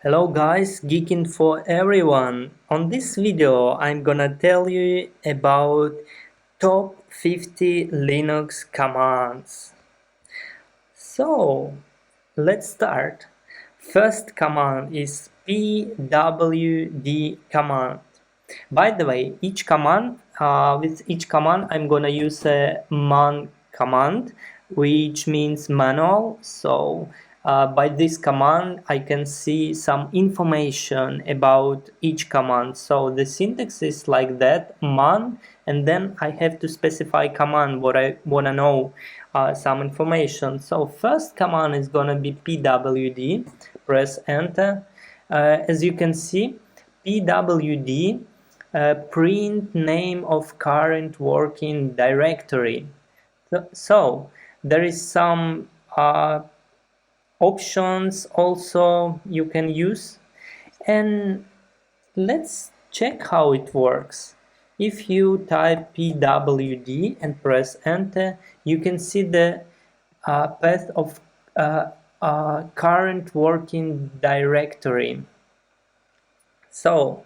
Hello guys, Geeking for everyone. On this video, I'm gonna tell you about top 50 Linux commands. So, let's start. First command is pwd command. By the way, with each command, I'm gonna use a man command, which means manual. So by this command, I can see some information about each command. So the syntax is like that, man, and then I have to specify command what I wanna know, some information. So first command is gonna be pwd. Press enter. As you can see, pwd print name of current working directory. So there is some options also you can use, and let's check how it works. If you type pwd and press enter, you can see the path of current working directory. So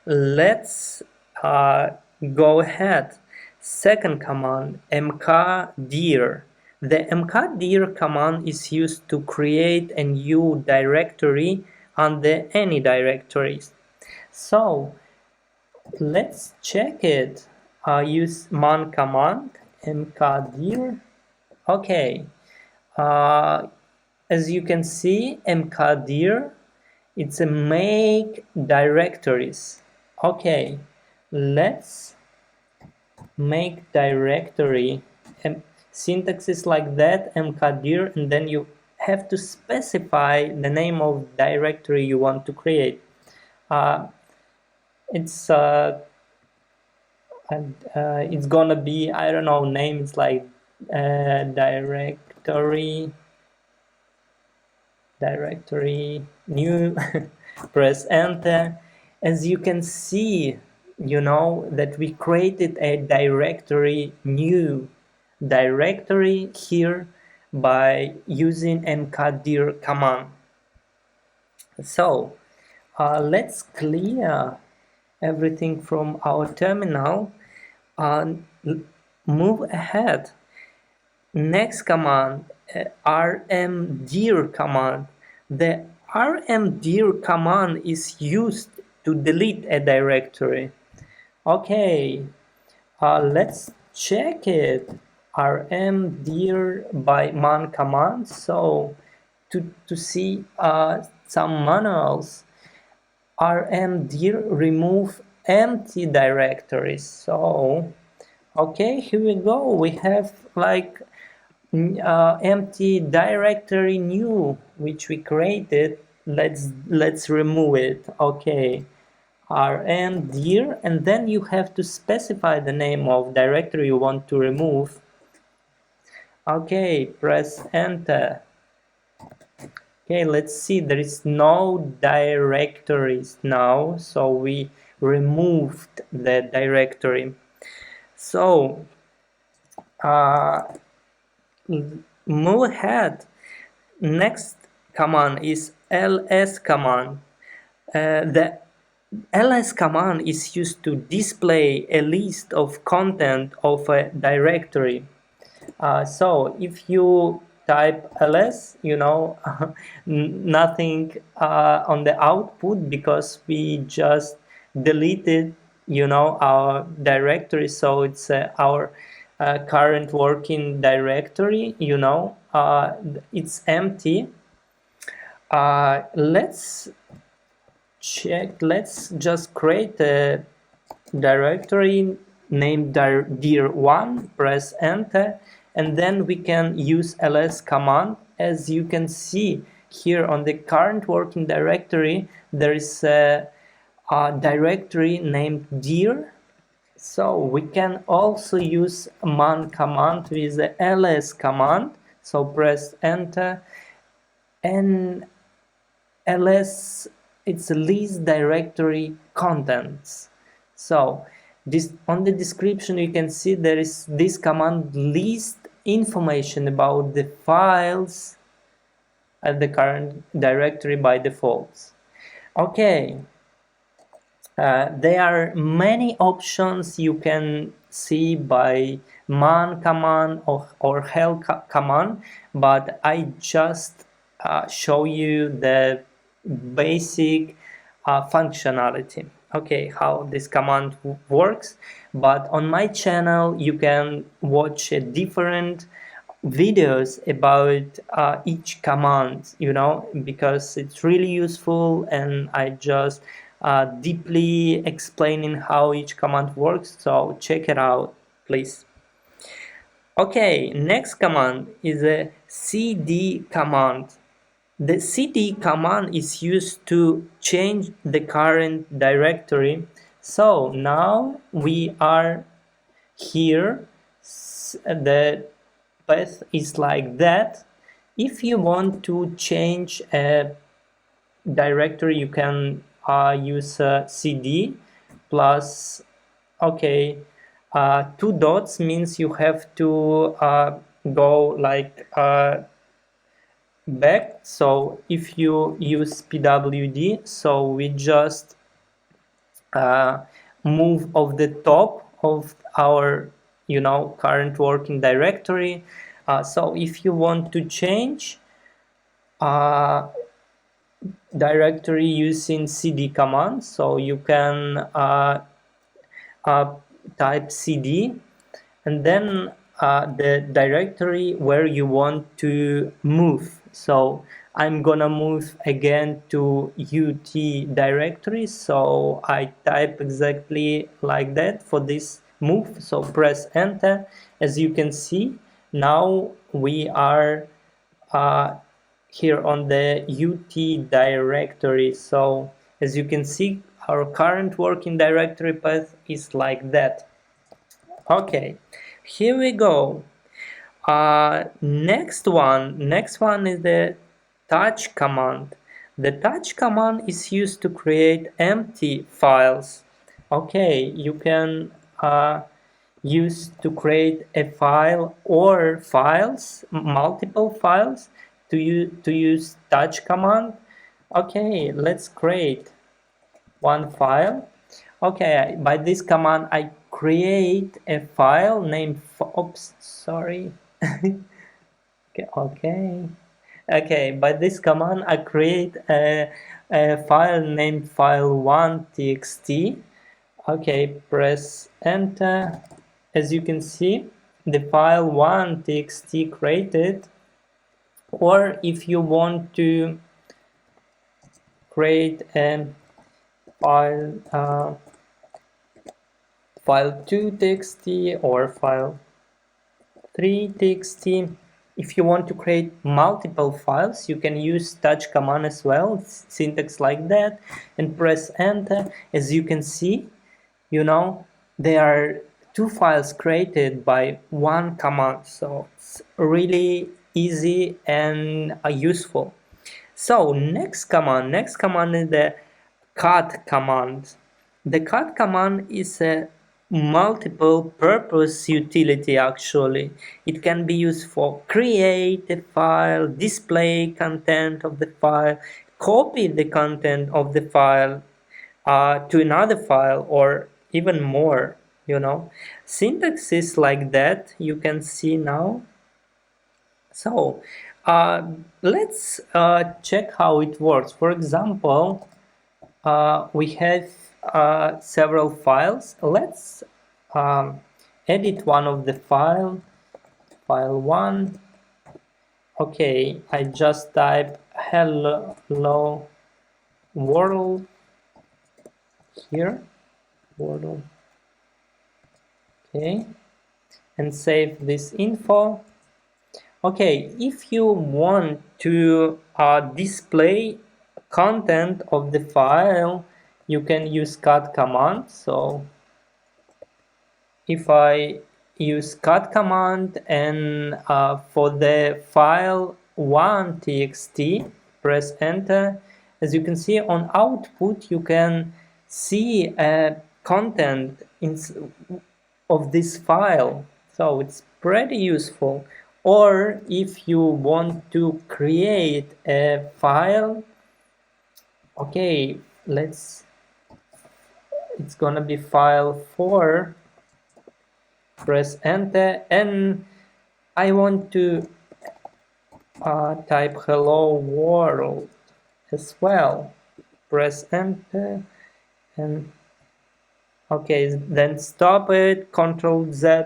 let's go ahead. Second command, mkdir. The mkdir command is used to create a new directory under any directories. So let's check it. Use man command, mkdir. Okay. As you can see, mkdir, it's a make directories. Okay, let's make directory. Syntax is like that, mkdir, and then you have to specify the name of directory you want to create. It's gonna be, I don't know, name. It's like directory new. Press enter. As you can see, that we created a directory new directory here by using mkdir command. So let's clear everything from our terminal and move ahead. Next command, rmdir command. The rmdir command is used to delete a directory. Okay, let's check it. Rmdir by man command. So to see some manuals, rmdir remove empty directories. So okay, here we go. We have like empty directory new which we created. Let's remove it. Okay, rmdir, and then you have to specify the name of directory you want to remove. Okay, press enter. Okay, let's see, there is no directories now, so we removed the directory. So move ahead. Next command is ls command. The ls command is used to display a list of content of a directory. So if you type ls, nothing on the output because we just deleted our directory, so it's our current working directory, it's empty. Let's check. Let's just create a directory named dir1. Press enter, and then we can use ls command. As you can see here on the current working directory, there is a directory named dir. So we can also use man command with the ls command. So press enter, and ls, it's list directory contents. So this, on the description you can see there is this command list information about the files at the current directory by default. Okay, there are many options you can see by man command or hell command, but I just show you the basic functionality. Okay, how this command works. But on my channel you can watch a different videos about each command, because it's really useful, and I just deeply explaining how each command works, so check it out, please. Okay, next command is a cd command. The cd command is used to change the current directory. So now we are here, the path is like that. If you want to change a directory, you can use cd plus, okay, two dots means you have to go like back. So if you use pwd, so we just move of the top of our current working directory. So if you want to change directory using cd command, so you can type cd and then the directory where you want to move. So I'm gonna move again to ut directory, so I type exactly like that for this move, so press enter. As you can see, now we are here on the ut directory. So as you can see, our current working directory path is like that. Okay, here we go. Next one is the touch command. The touch command is used to create empty files. Okay, you can use to create a file or files, multiple files, to use touch command. Okay, let's create one file. Okay, by this command I create a file named oops, sorry. Okay, by this command I create a file named file1.txt. Okay, press enter. As you can see, the file1.txt created. Or if you want to create a file file2.txt or file3.txt. If you want to create multiple files, you can use touch command as well, syntax like that, and press enter. As you can see, there are two files created by one command, so it's really easy and useful. So next command is the cut command. The cut command is a multiple purpose utility. Actually, it can be used for create a file, display content of the file, copy the content of the file to another file, or even more. Syntax is like that, you can see now. So let's check how it works. For example, we have several files. Let's edit one of the file 1. Okay, I just type hello world here, world. Okay, and save this info. Okay, if you want to display content of the file, you can use cut command. So if I use cut command and for the file 1.txt, press enter. As you can see on output, you can see content of this file. So it's pretty useful. Or if you want to create a file, okay, it's gonna be file 4, press enter, and I want to type hello world as well. Press enter, and okay, then stop it, Control Z.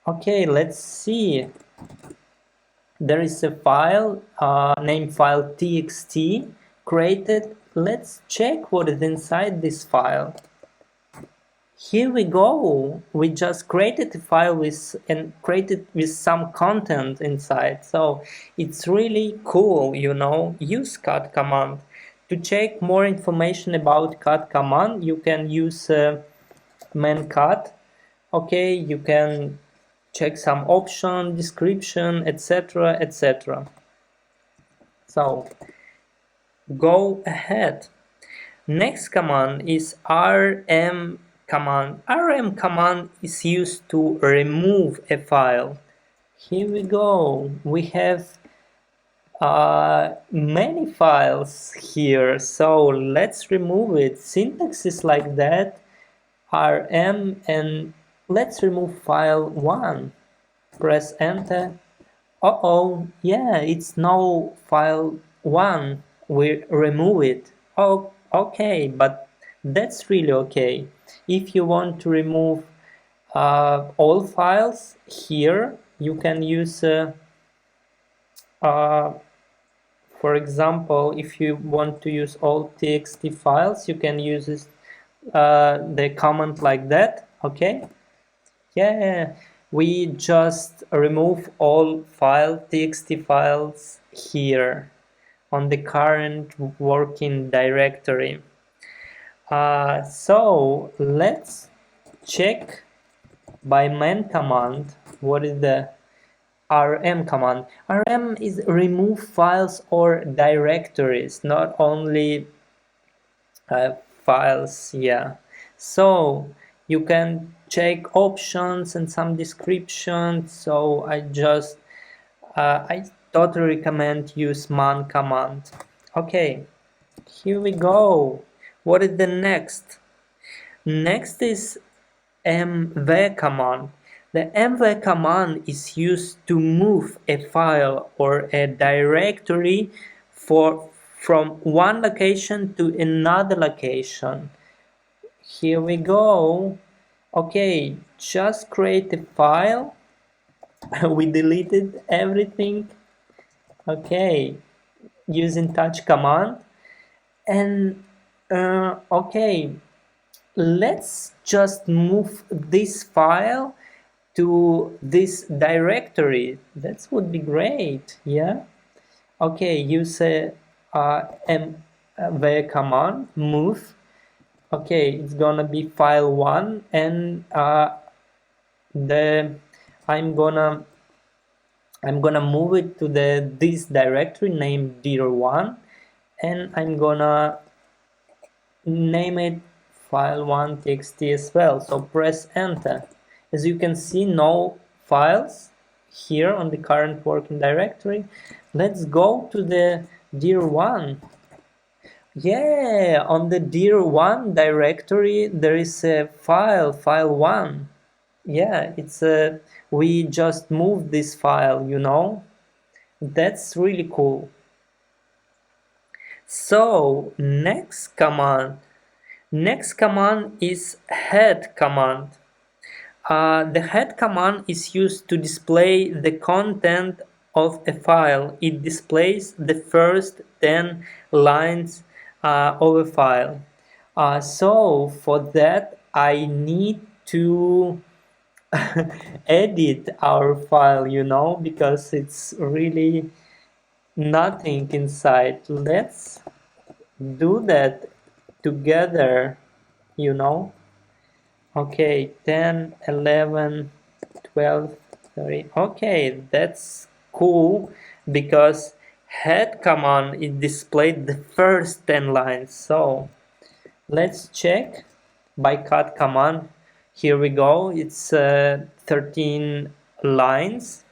Okay, let's see. There is a file, name file txt created. Let's check what is inside this file. Here we go. We just created a file with some content inside. So it's really cool, you know. Use cat command. To check more information about cat command, you can use man cat. Okay, you can check some option, description, etc., etc. So go ahead. Next command is rm command. Rm command is used to remove a file. Here we go. We have many files here, so let's remove it. Syntax is like that, rm, and let's remove file 1. Press enter. Uh-oh, yeah, it's now file 1. We remove it. Oh, okay, but that's really okay. If you want to remove all files here, you can use, for example, if you want to use all txt files, you can use the command like that, okay? Yeah, we just remove all txt files here on the current working directory. So let's check by man command what is the rm command. Rm is remove files or directories, not only files. Yeah, so you can check options and some descriptions. So I totally recommend use man command. Okay, here we go. What is the next? Next is mv command. The mv command is used to move a file or a directory from one location to another location. Here we go. Okay, just create a file. We deleted everything. Okay, using touch command. And okay, let's just move this file to this directory. That would be great. Yeah. Okay, use a mv command move. Okay, it's gonna be file 1, and I'm gonna move it to this directory named dir1, and I'm gonna name it file1 txt as well. So press enter. As you can see, no files here on the current working directory. Let's go to the dir1. Yeah, on the dir1 directory there is a file1. Yeah, it's we just moved this file, you know. That's really cool. So next command is head command. The head command is used to display the content of a file. It displays the first 10 lines of a file. So for that I need to edit our file, you know, because it's really nothing inside. Let's do that together, you know. Okay, 10, 11, 12, 13. Okay, that's cool because head command it displayed the first 10 lines. So let's check by cut command. Here we go. It's 13 lines.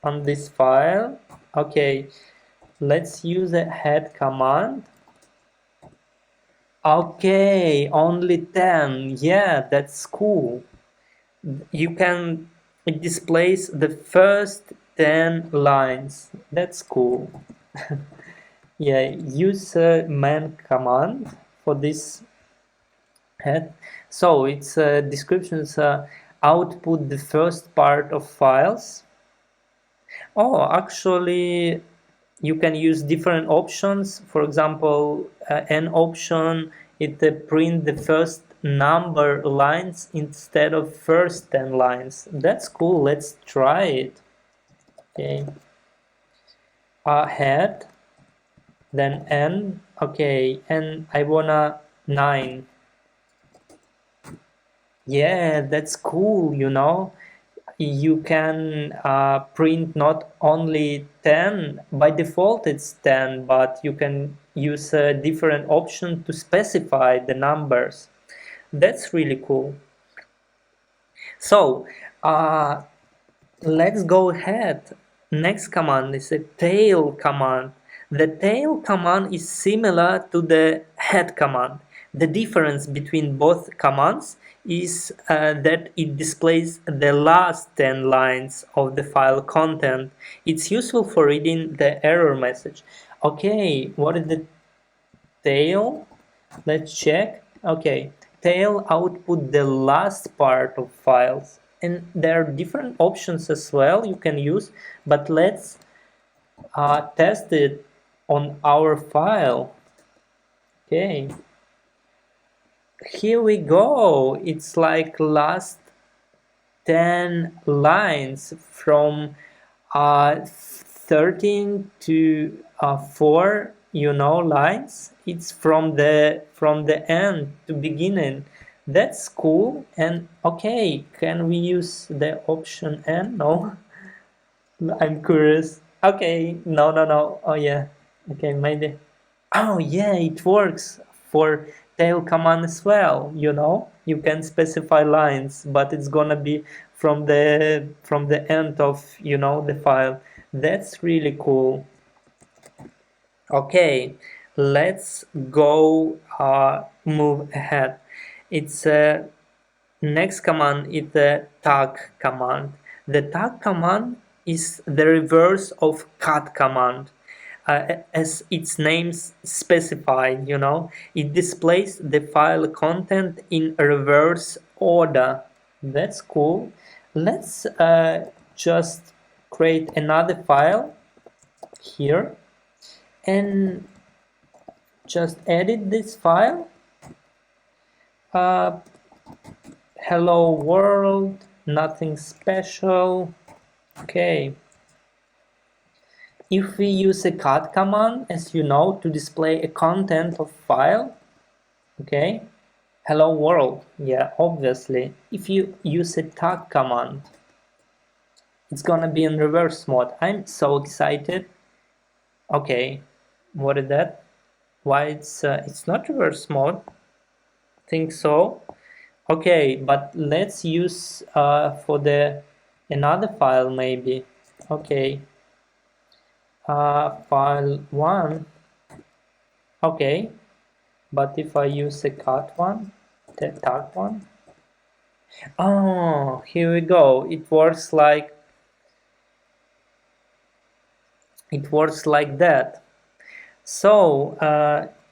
on this file. Okay, let's use a head command. Okay, only 10. Yeah, that's cool. It displays the first 10 lines. That's cool. Yeah, use man command for this head. So its descriptions output the first part of files. Oh, actually, you can use different options. For example, an option it print the first number lines instead of first 10 lines. That's cool. Let's try it. Okay. Head, then n. Okay, and I wanna 9. Yeah, that's cool, you know. You can print not only 10, by default it's 10, but you can use a different option to specify the numbers. That's really cool. So let's go ahead. Next command is a tail command. The tail command is similar to the head command. The difference between both commands is that it displays the last 10 lines of the file content. It's useful for reading the error message. Okay, what is the tail? Let's check. Okay, tail output the last part of files. And there are different options as well you can use, but let's test it on our file. Okay, here we go. It's like last 10 lines from 13 to 4, you know, lines. It's from the end to beginning. That's cool. And okay, can we use the option N? No. I'm curious. Okay, no. Oh yeah. Okay, maybe. Oh yeah, it works for tail command as well, you know? You can specify lines, but it's gonna be from the end of, you know, the file. That's really cool. Okay, let's go move ahead. It's next command is the tag command. The tag command is the reverse of cut command. As its name specifies, you know, it displays the file content in reverse order. That's cool. Let's just create another file here and just edit this file. Hello world, nothing special. Okay. If we use a cut command, as you know, to display a content of file, okay, hello world, yeah, obviously. If you use a tag command, it's gonna be in reverse mode. I'm so excited. Okay, what is that? Why it's not reverse mode? Think so. Okay, but let's use for the another file maybe. Okay. File 1. Okay, but if I use the cut one, the tag one. Oh, here we go. It works like that. So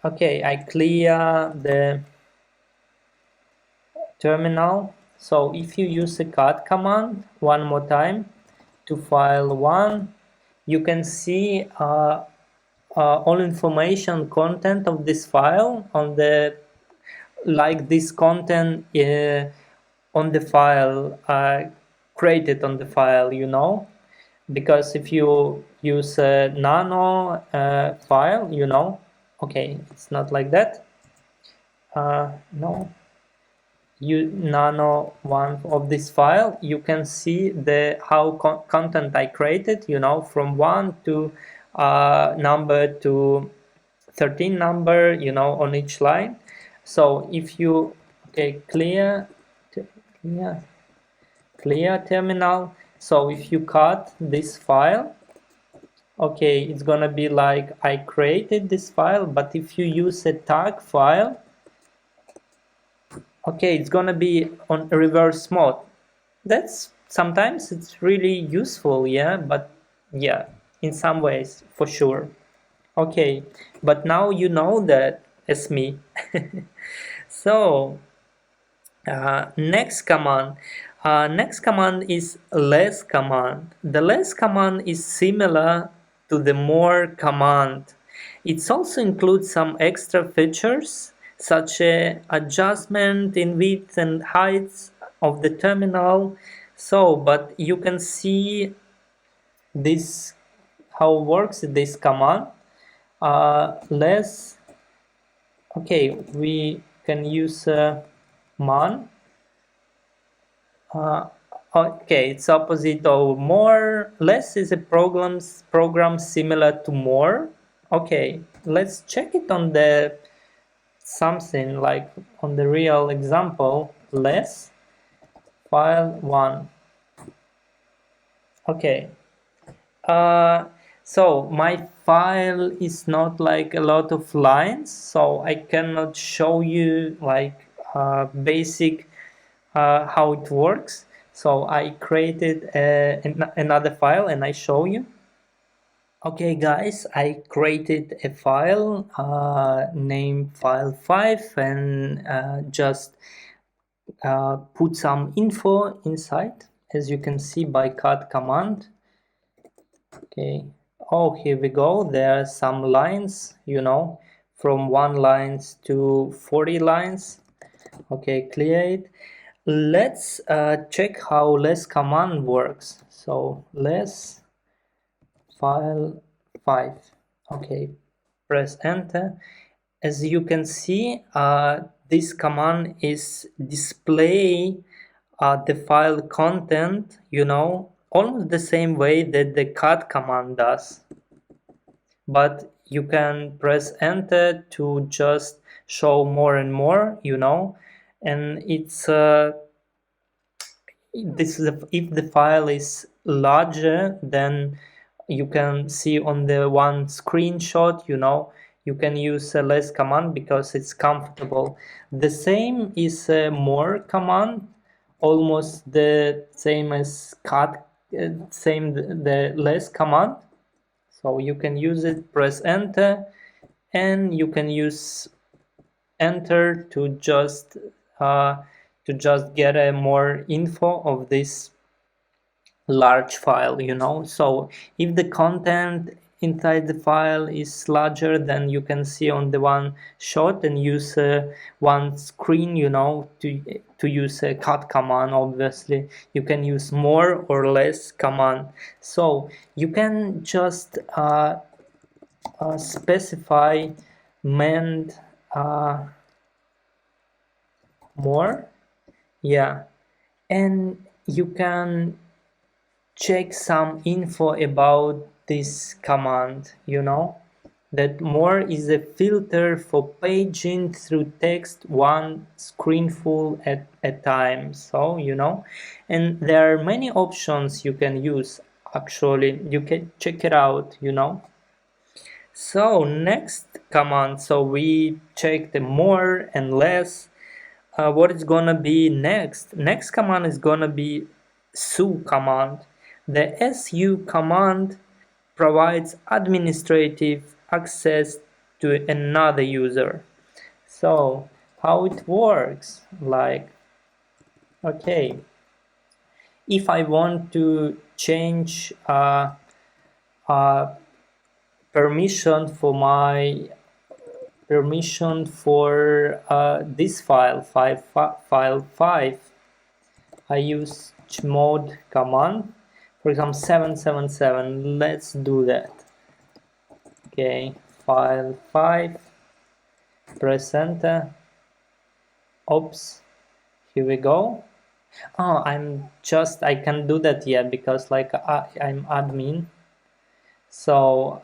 okay, I clear the terminal. So if you use the cut command one more time to file 1, you can see all information content of this file on the like this content on the file created on the file, you know, because if you use a nano file, you know, okay, it's not like that. No, you nano one of this file, you can see the how content I created, you know, from 1 to number to 13 number, you know, on each line. So if you clear terminal, So if you cut this file, okay, it's gonna be like I created this file, but if you use a tag file, okay, it's gonna be on reverse mode. That's sometimes it's really useful, yeah, but yeah, in some ways for sure. Okay, but now you know that as me. So next command. Next command is less command. The less command is similar to the more command. It also includes some extra features such as adjustment in width and height of the terminal. So, but you can see this how works this command. Less. Okay, we can use man. Okay, it's opposite of more. Less is a program similar to more. Okay, let's check it on the something like on the real example. Less file 1. Okay. So my file is not like a lot of lines, so I cannot show you like basic how it works. So I created another file and I show you. Okay guys, I created a file named file5 and just put some info inside, as you can see by cut command. Okay, oh, here we go. There are some lines, you know, from 1 lines to 40 lines. Okay, clear it. Let's check how less command works. So less file 5. Okay, press enter. As you can see, this command is display the file content, you know, almost the same way that the cut command does. But you can press enter to just show more and more, you know, and it's this is if the file is larger, then you can see on the one screenshot, you know, you can use a less command because it's comfortable. The same is a more command, almost the same as cut, same the less command. So you can use it, press enter, and you can use enter to just get a more info of this large file, you know. So if the content inside the file is larger, then you can see on the one shot and use one screen, you know, to use a cut command. Obviously you can use more or less command, so you can just specify mend more, yeah, and you can check some info about this command, you know, that more is a filter for paging through text one screenful at a time. So, you know, and there are many options you can use. Actually, you can check it out, you know. So next command, so we check the more and less. What is gonna be next command is gonna be su command. The su command provides administrative access to another user. So how it works, like, okay, if I want to change permission for this file 5, I use chmod command, for example 777. Let's do that. Okay, file 5, press enter. Oops, here we go. Oh, I can do that yet because like I'm admin. So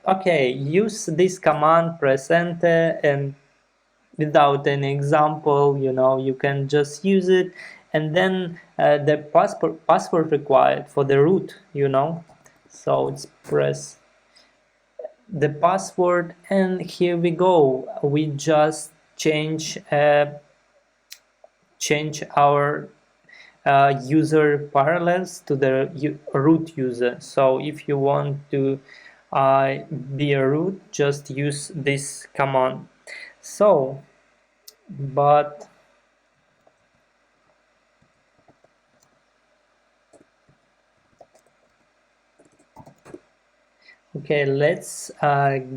okay, use this command, press enter, and without any example, you know, you can just use it, and then the password required for the root, so it's press the password, and here we go. We just change our user parallels to the root user. So if you want to be a root, just use this command. So, but okay, let's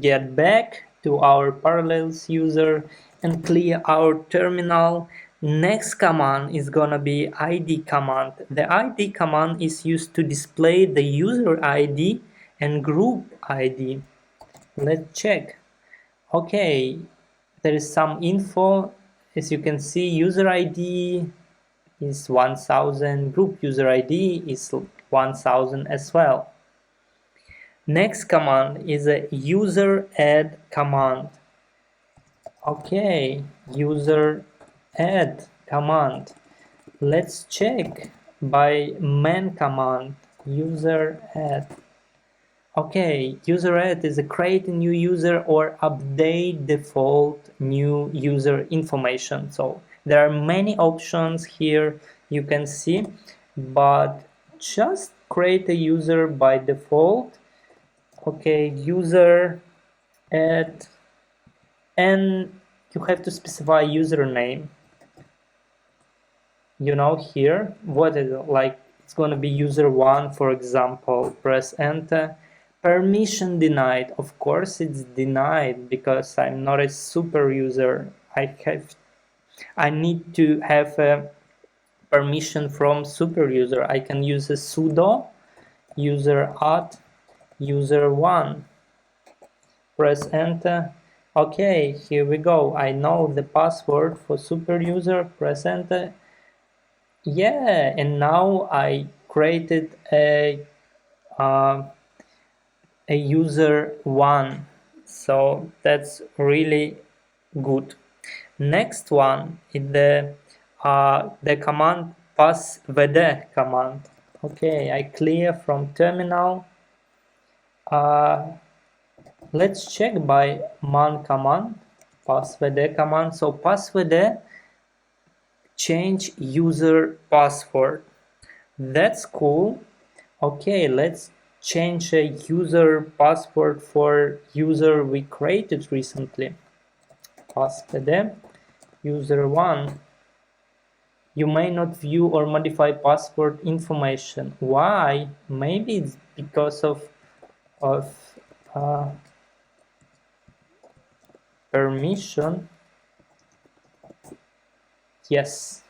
get back to our parallels user and clear our terminal. Next command is gonna be id command. The id command is used to display the user id and group id. Let's check. Okay, there is some info. As you can see, user id is 1000, group user id is 1000 as well. Next command is a user add command. Okay, user add command. Let's check by man command, user add. Okay, user add is a create a new user or update default new user information. So there are many options here you can see, but just create a user by default. Okay, user add, and you have to specify username. Here, what is it? Like, it's going to be user1, for example. Press enter. Permission denied. Of course it's denied because I'm not a super user. I need to have a permission from super user. I can use a sudo user add user1. Press enter. Okay, here we go. I know the password for super user. Press enter. Yeah, and now I created a user one, so that's really good. Next one is the command passvd command. Okay, I clear from terminal. Let's check by man command, passvd command. So passvd change user password. That's cool. Okay, let's change a user password for user we created recently. Passvd user1. You may not view or modify password information. Why? Maybe it's because of permission. Yes.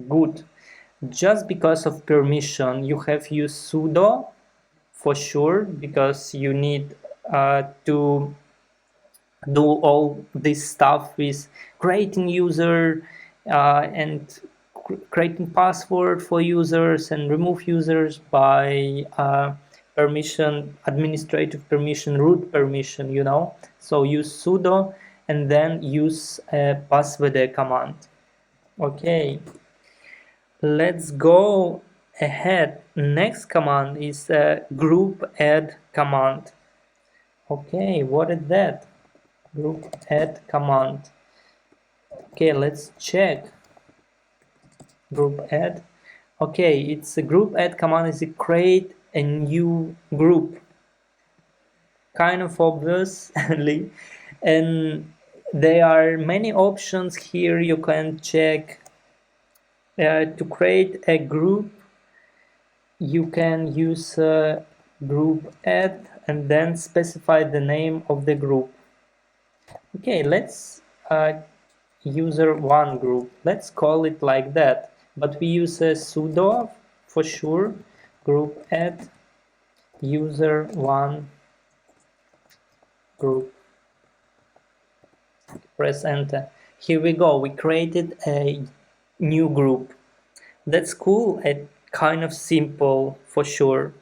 Good. Just because of permission, you have used sudo for sure, because you need to do all this stuff with creating user and creating password for users and remove users by permission, administrative permission, root permission, So use sudo and then use passvd command. Okay, let's go ahead. Next command is group add command. Okay, what is that? Group add command. Okay, let's check. Group add. Okay, it's a group add command is to create a new group. Kind of obviously, and there are many options here you can check. To create a group, you can use group add and then specify the name of the group. Okay, let's user1 group. Let's call it like that, but we use a sudo for sure. Group add user1 group. Press enter. Here we go. We created a new group. That's cool and kind of simple for sure.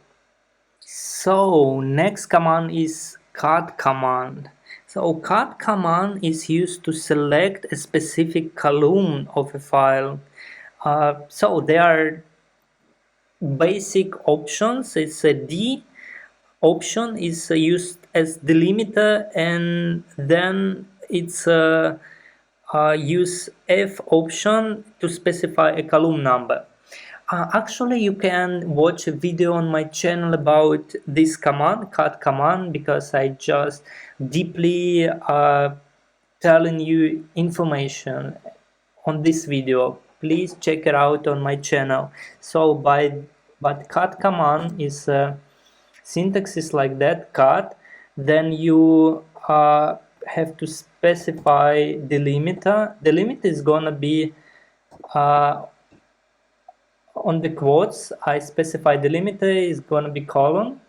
So next command is cut command. So cut command is used to select a specific column of a file. So there are basic options. It's a D option is used as delimiter, and then it's use F option to specify a column number. Actually, you can watch a video on my channel about this command, cut command, because I just deeply telling you information on this video. Please check it out on my channel. So but cut command is syntax is like that, cut, then you have to specify delimiter. Delimiter is gonna be on the quotes. I specify delimiter is gonna be colon,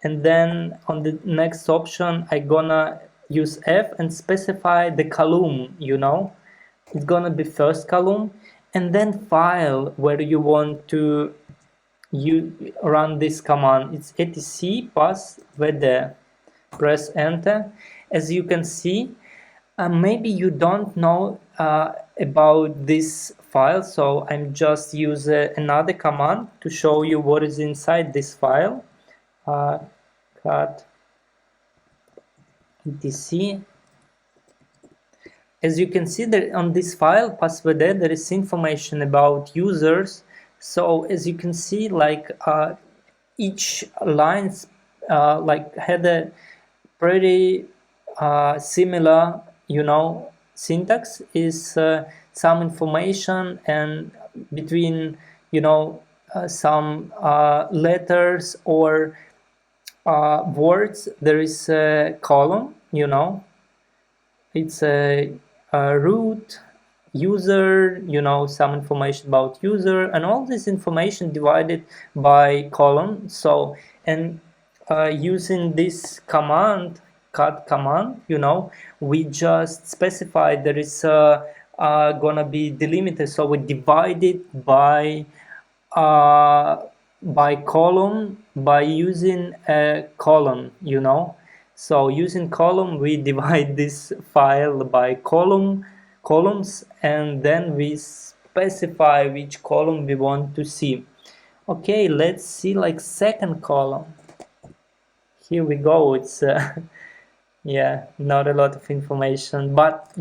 and then on the next option I gonna use F and specify the column, it's gonna be first column, and then file where you want to run this command. It's etc pass vd. Press enter. As you can see, maybe you don't know about this file, so I'm just use another command to show you what is inside this file. Cut etc. As you can see, there on this file password there is information about users. So as you can see, like each lines like had a pretty similar, syntax is some information, and between some letters or words there is a column. It's a root, user, some information about user, and all this information divided by column. So, and using this command, cut command, we just specify there is gonna be delimiter, so we divide it by column by using a column, so using column we divide this file by columns, and then we specify which column we want to see. Okay, let's see like second column. Here we go. It's yeah, not a lot of information, but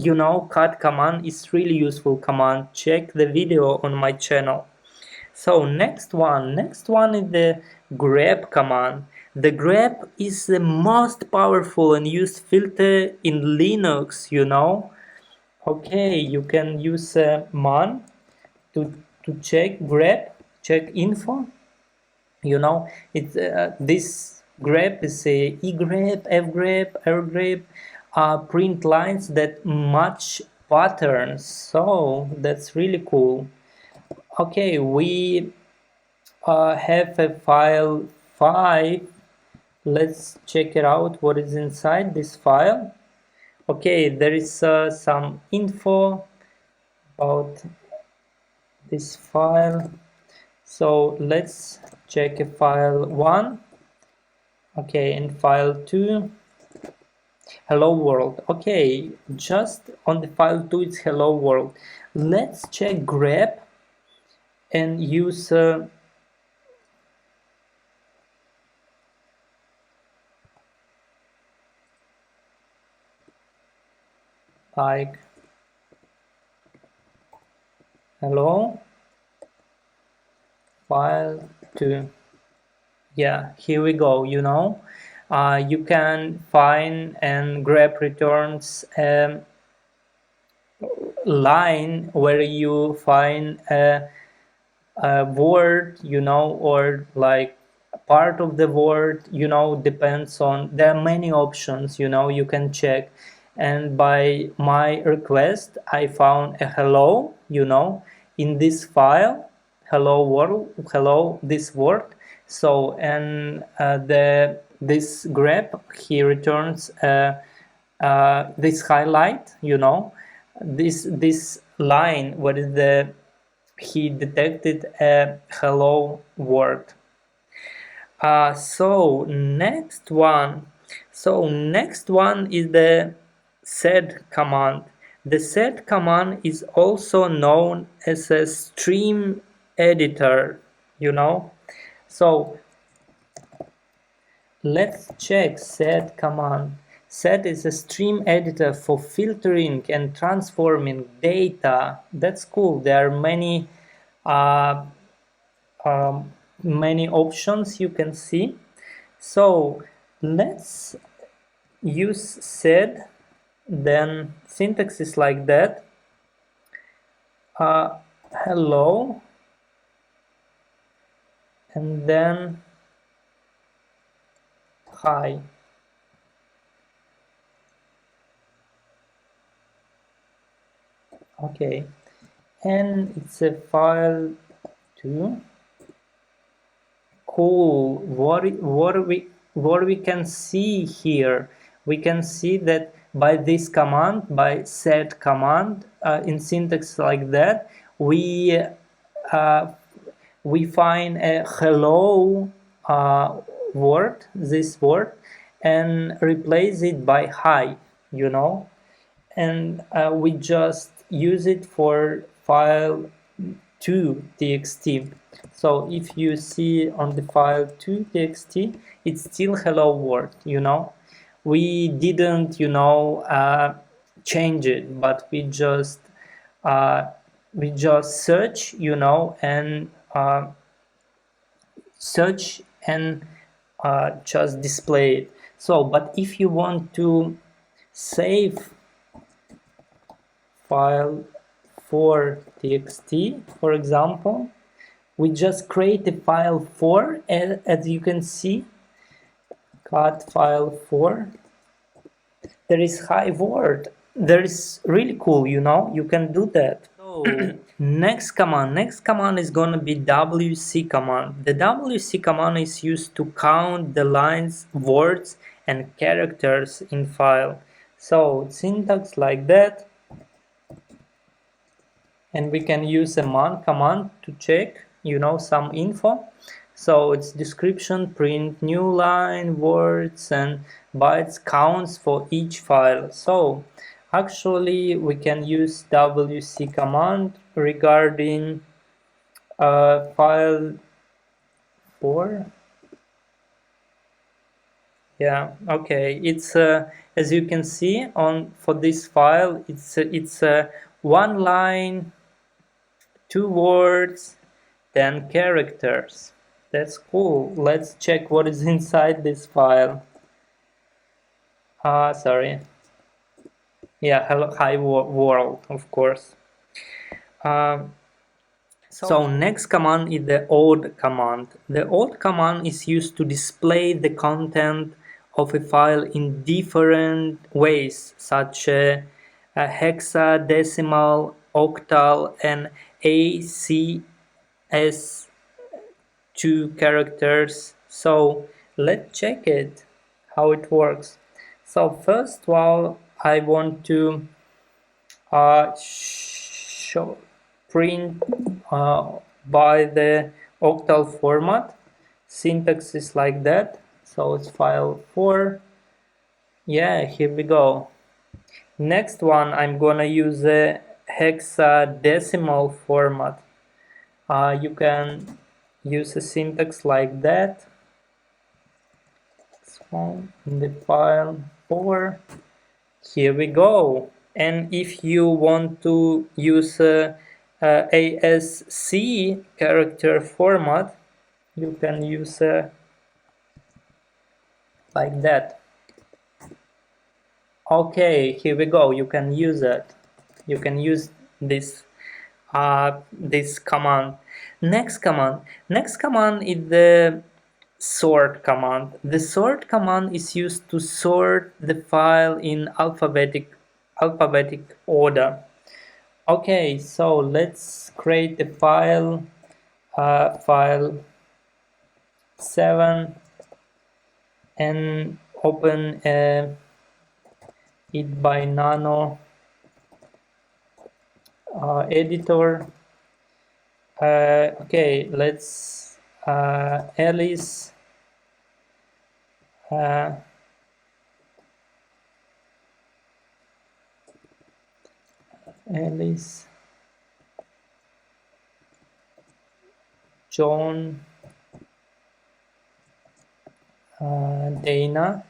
cut command is really useful command. Check the video on my channel. So next one is the grep command. The grep is the most powerful and used filter in Linux, Okay, you can use man to check grep, check info. It's this grep is a egrep, fgrep, rgrep, print lines that match patterns. So that's really cool. Okay, we have a file 5. Let's check it out, what is inside this file. Okay, there is some info about this file. So let's check a file 1. Okay, in file 2, hello world. Okay, just on the file 2 it's hello world. Let's check grep and use like hello file 2. Yeah, here we go. You can find, and grep returns line where you find a word, or like part of the word, depends on, there are many options, you can check. And by my request I found a hello, in this file, hello world, hello this word. So, and this grep, he returns this highlight, this line where he detected a hello word. So next one, So next one is the sed command. The sed command is also known as a stream editor, So let's check sed command. Sed is a stream editor for filtering and transforming data. That's cool. There are uh, many options you can see. So let's use sed. Then syntax is like that. Hello, and then hi. Okay, and it's a file too. Cool. What we can see here? We can see that by this command, by sed command, in syntax like that, uh, we find a hello word, this word, and replace it by hi, and we just use it for file 2.txt. So if you see on the file 2.txt, it's still hello world, We didn't, change it, but we just search, and search and just display it. So, but if you want to save file for txt, for example, we just create a file 4, as you can see, cut file 4. There is hi word. There is really cool, you can do that. So next command is gonna be wc command. The wc command is used to count the lines, words, and characters in file. So syntax like that. And we can use a man command to check, some info. So it's description, print, new line, words, and bytes counts for each file. So actually we can use wc command regarding file 4. Yeah, okay. It's as you can see for this file, it's one line, 2 words, 10 characters. That's cool. Let's check what is inside this file. Sorry. Yeah, hello, hi world, of course. So next command is the odd command. The odd command is used to display the content of a file in different ways, such as hexadecimal, octal, and ACS 2 characters. So let's check it, how it works. So first of all, I want to show print by the octal format. Syntax is like that. So it's file 4. Yeah, here we go. Next one, I'm gonna use a hexadecimal format. You can use a syntax like that. So in the file 4, here we go. And if you want to use ASC character format, you can use like that. Okay, here we go. You can use it. You can use this this command. Next command is the sort command. The sort command is used to sort the file in alphabetic order. Okay, so let's create a file, file 7, and open it by nano editor. Okay, let's Alice Alice, John, Dana.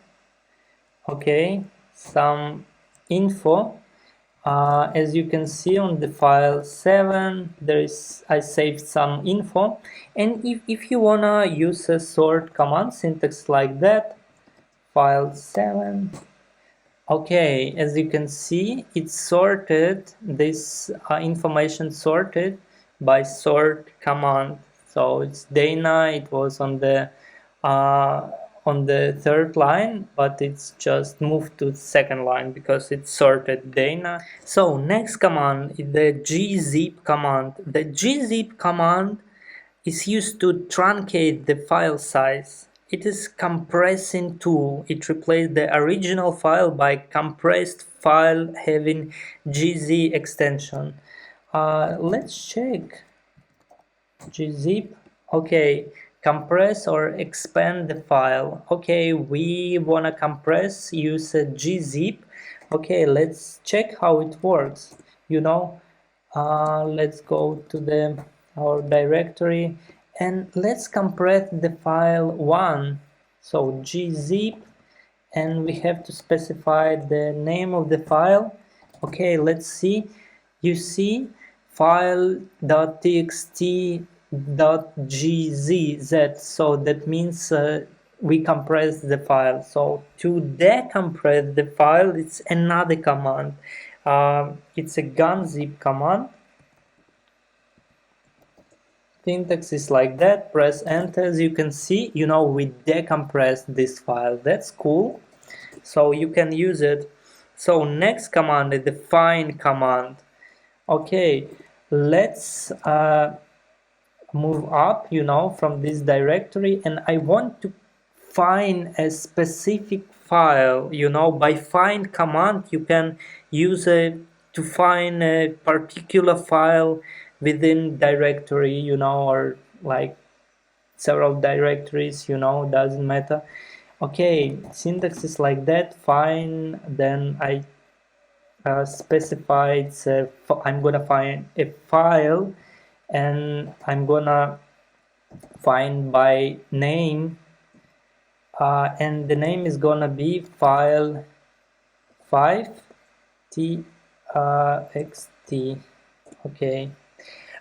Okay, some info. As you can see on the file 7, I saved some info, and if you wanna use a sort command syntax like that, file 7. Okay, as you can see, it's sorted, this information sorted by sort command. So it's Dana, it was uh, on the third line, but it's just moved to the second line because it's sorted Dana. So next command is the gzip command. The gzip command is used to truncate the file size. It is compressing tool. It replaced the original file by compressed file having gz extension. Let's check gzip. Okay, compress or expand the file. Okay, we wanna compress, use a gzip. Okay, let's check how it works. Let's go to our directory and let's compress the file 1. So gzip, and we have to specify the name of the file. Okay, let's see. You see file.txt.gz, so that means we compress the file. So to decompress the file, it's another command. It's a gunzip command. Syntax is like that. Press enter. As you can see, we decompressed this file. That's cool. So you can use it. So next command is the find command. Okay, let's move up, from this directory, and I want to find a specific file. By find command, you can use it to find a particular file within directory, or like several directories, doesn't matter. Okay, syntax is like that. Find, then I specified I'm gonna find a file, and I'm gonna find by name, and the name is gonna be file 5 txt. Okay,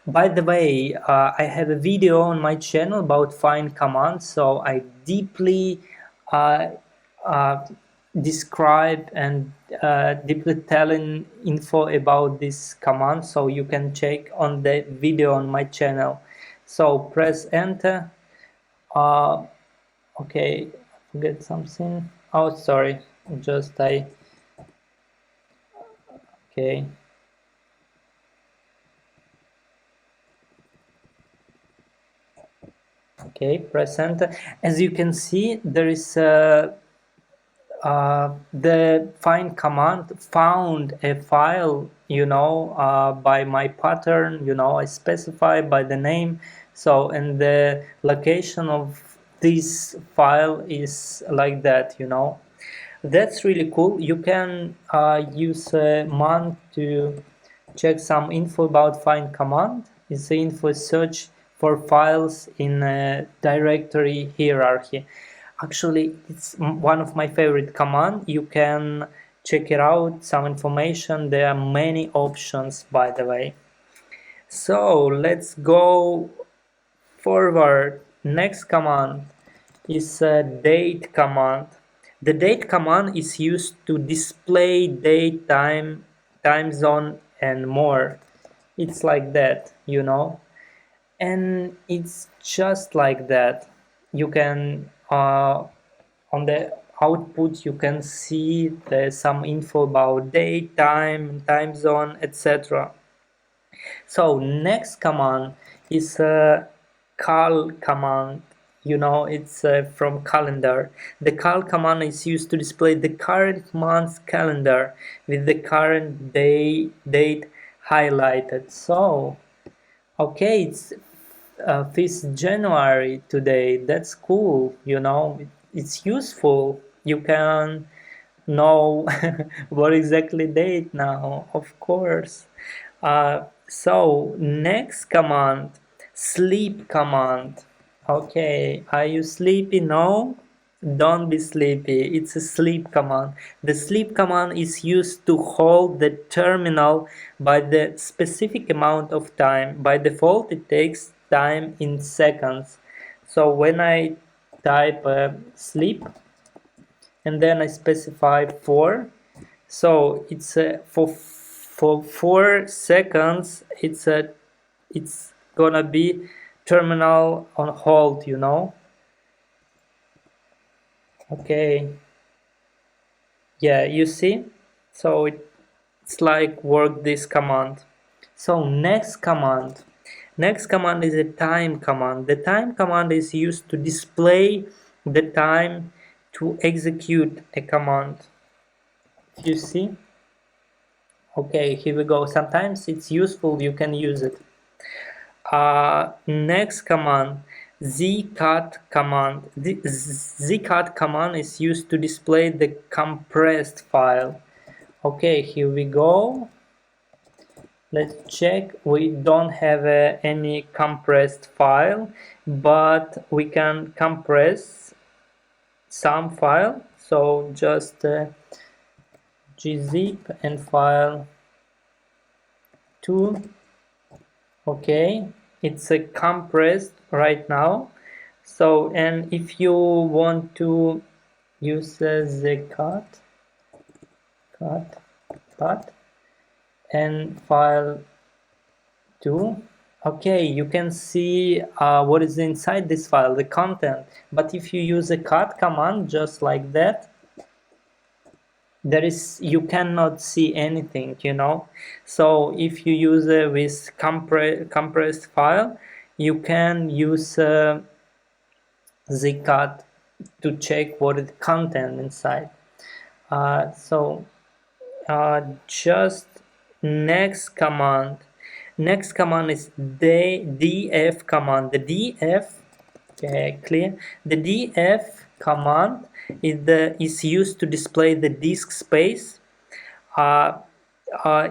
by the way, I have a video on my channel about find commands, so I deeply describe and deeply telling info about this command, so you can check on the video on my channel. So press enter. Okay, forget something. Oh, sorry, just okay. Okay, press enter. As you can see, there is the find command found a file, by my pattern, I specify by the name. So, and the location of this file is like that, That's really cool. You can use man to check some info about find command. It's the info search for files in a directory hierarchy. Actually, it's one of my favorite command. You can check it out, some information. There are many options, by the way. So let's go forward. Next command is a date command. The date command is used to display date, time zone, and more. It's like that, and it's just like that. You can on the output you can see there's some info about date, time zone, etc. So next command is a cal command. It's from calendar. The cal command is used to display the current month's calendar with the current date highlighted. So okay, it's 5th January today. That's cool, it's useful. You can No, what exactly date now? Of course. So next command, sleep command. Okay, are you sleepy? No, don't be sleepy. It's a sleep command. The sleep command is used to hold the terminal by the specific amount of time. By default, it takes time in seconds. So when I type sleep and then I specify 4, so it's for 4 seconds. It's gonna be terminal on hold. Okay, yeah, you see. So it's like work this command. So next command is a time command. The time command is used to display the time to execute a command. You see. Okay, here we go. Sometimes it's useful, you can use it. Next command, zcat command. The zcat command is used to display the compressed file. Okay, here we go. Let's check. We don't have any compressed file, but we can compress some file. So just gzip and file 2. Okay, it's a compressed right now. So, and if you want to use the cut and file 2, okay, you can see what is inside this file, the content. But if you use a cut command just like that, you cannot see anything. So if you use it with compressed file, you can use zcat to check what is the content inside. So just next command is the df command. The df, okay, clear. The df command is used to display the disk space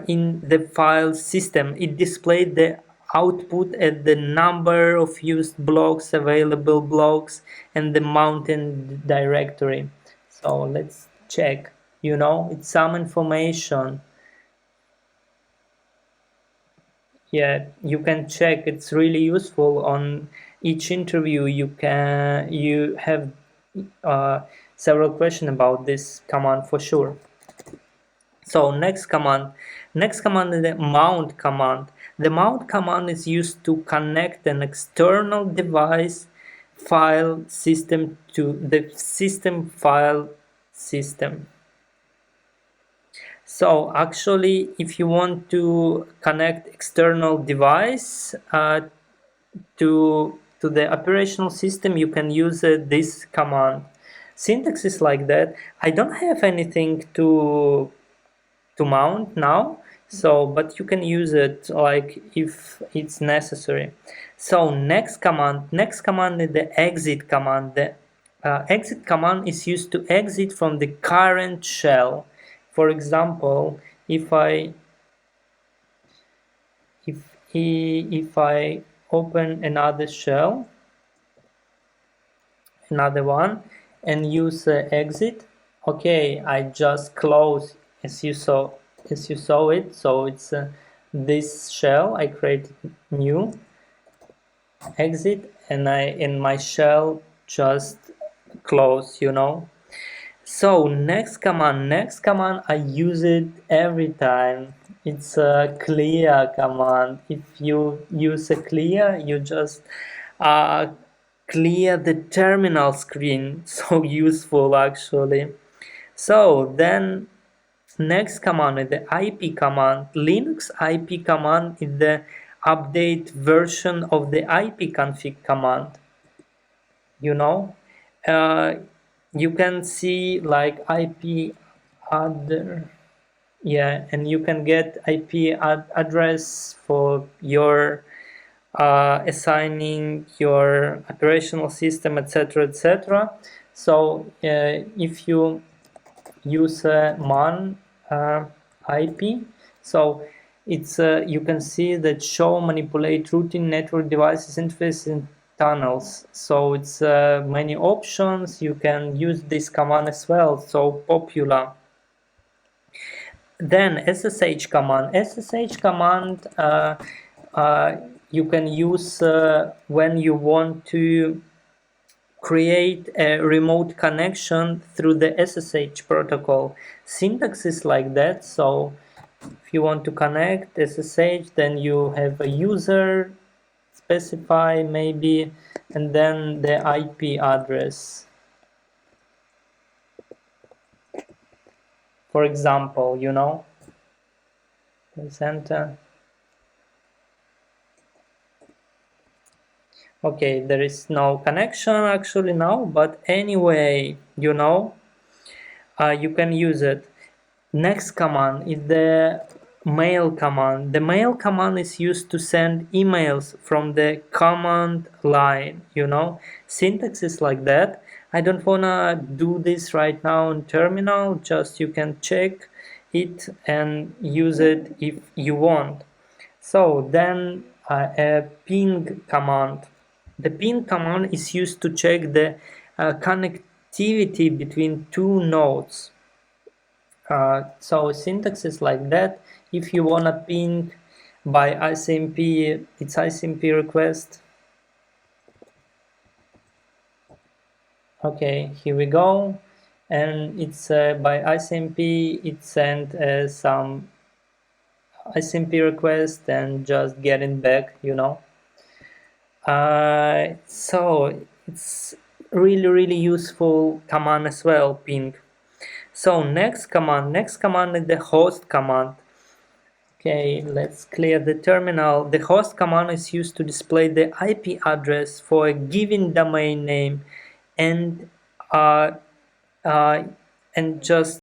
in the file system. It displayed the output at the number of used blocks, available blocks, and the mounted directory. So let's check. It's some information. Yeah, you can check. It's really useful. On each interview you have several questions about this command for sure. So next command is the mount command. The mount command is used to connect an external device file system to the system file system. So actually, if you want to connect external device to the operational system, you can use this command. Syntax is like that. I don't have anything to mount now, but you can use it like if it's necessary. So next command is the exit command. The exit command is used to exit from the current shell. For example, if I open another shell, another one, and use exit, okay, I just close as you saw it. So it's this shell. I created new exit, and in my shell just close. So next command I use it every time. It's a clear command. If you use a clear, you just clear the terminal screen. So useful actually. So then next command is the IP command. Linux IP command is the update version of the ipconfig command. You can see like IP other, yeah, and you can get IP address for your assigning your operational system, etc. So if you use man IP. So it's you can see that show manipulate routing network devices interface in tunnels. So it's many options. You can use this command as well. So popular. Then SSH command. SSH command you can use when you want to create a remote connection through the SSH protocol. Syntax is like that. So if you want to connect SSH, then you have a user, specify maybe, and then the IP address. For example, press enter. Okay, there is no connection actually now, but anyway, you can use it. Next command is the mail command. The mail command is used to send emails from the command line, Syntax is like that. I don't wanna do this right now in terminal, just you can check it and use it if you want. So then a ping command. The ping command is used to check the connectivity between two nodes. So syntax is like that. If you wanna ping by ICMP, it's ICMP request. Okay, here we go. And it's by ICMP, it sent some ICMP request and just getting back, So it's really useful command as well, ping. So next command is the host command. Okay, let's clear the terminal. The host command is used to display the IP address for a given domain name and just